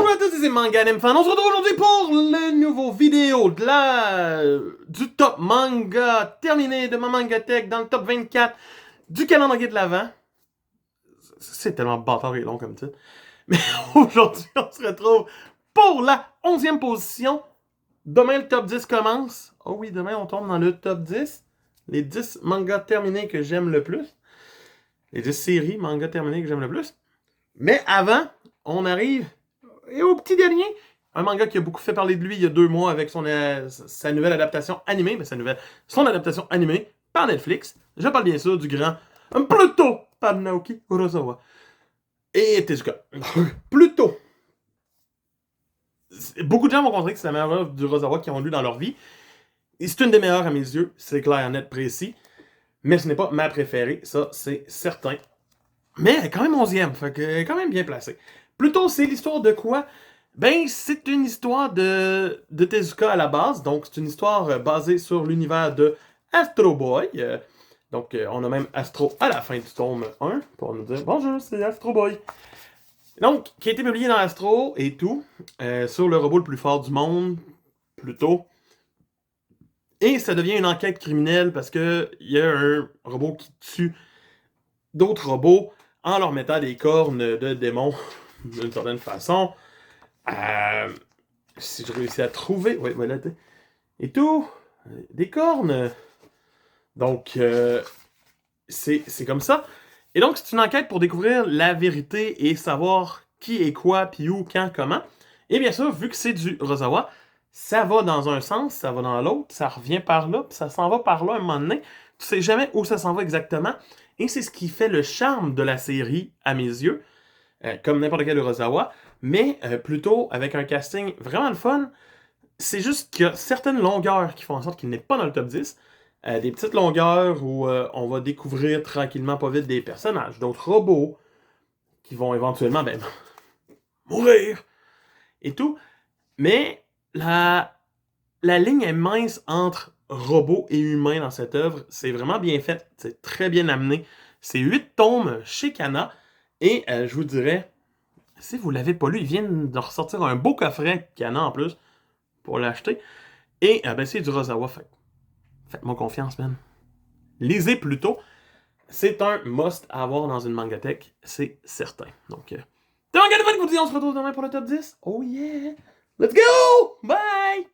Bonjour à tous, c'est Manga Anime Fan. On se retrouve aujourd'hui pour le nouveau vidéo du top manga terminé de ma Mangatech dans le top 24 du calendrier de l'Avent. C'est tellement bâtard et long comme titre. Mais aujourd'hui, on se retrouve pour la 11e position. Demain, le top 10 commence. Oh oui, demain, on tombe dans le top 10. Les 10 mangas terminés que j'aime le plus. Les 10 séries mangas terminés que j'aime le plus. Mais avant, on arrive au petit dernier. Un manga qui a beaucoup fait parler de lui il y a 2 mois avec sa nouvelle adaptation animée. Ben, son adaptation animée par Netflix. Je parle bien sûr du grand Pluto par Naoki Urasawa. Et Tezuka. Pluto. Beaucoup de gens vont considérer que c'est la meilleure œuvre d'Urasawa qu'ils ont lu dans leur vie. Et c'est une des meilleures à mes yeux. C'est clair, net, précis. Mais ce n'est pas ma préférée. Ça, c'est certain. Mais elle est quand même 11e. Fait qu'elle est quand même bien placée. Pluto, c'est l'histoire de quoi? Ben, c'est une histoire de Tezuka à la base. Donc, c'est une histoire basée sur l'univers de Astro Boy. Donc, on a même Astro à la fin du tome 1 pour nous dire « Bonjour, c'est Astro Boy ». Donc, qui a été publié dans Astro et tout, sur le robot le plus fort du monde, Pluto. Et ça devient une enquête criminelle parce que il y a un robot qui tue d'autres robots en leur mettant des cornes de démons d'une certaine façon. Si je réussis à trouver... Oui, voilà. Et tout. Des cornes. Donc, c'est comme ça. Et donc, c'est une enquête pour découvrir la vérité et savoir qui est quoi, puis où, quand, comment. Et bien sûr, vu que c'est du Urasawa, ça va dans un sens, ça va dans l'autre, ça revient par là, puis ça s'en va par là un moment donné. Tu sais jamais où ça s'en va exactement. Et c'est ce qui fait le charme de la série, à mes yeux, comme n'importe quel Urasawa, mais plutôt avec un casting vraiment le fun. C'est juste qu'il y a certaines longueurs qui font en sorte qu'il n'est pas dans le top 10. Des petites longueurs où on va découvrir tranquillement, pas vite, des personnages, d'autres robots, qui vont éventuellement mourir, et tout. Mais la ligne est mince entre robots et humains dans cette œuvre. C'est vraiment bien fait, c'est très bien amené. C'est 8 tomes chez Kana, et je vous dirais, si vous l'avez pas lu, ils viennent de ressortir un beau coffret Kana en plus, pour l'acheter. Et c'est du Urasawa, faites-moi confiance, man. Lisez plutôt. C'est un must à avoir dans une mangatech, c'est certain. Donc, c'est Manga Anime Fan qui vous dit on se retrouve demain pour le top 10. Oh yeah! Let's go! Bye!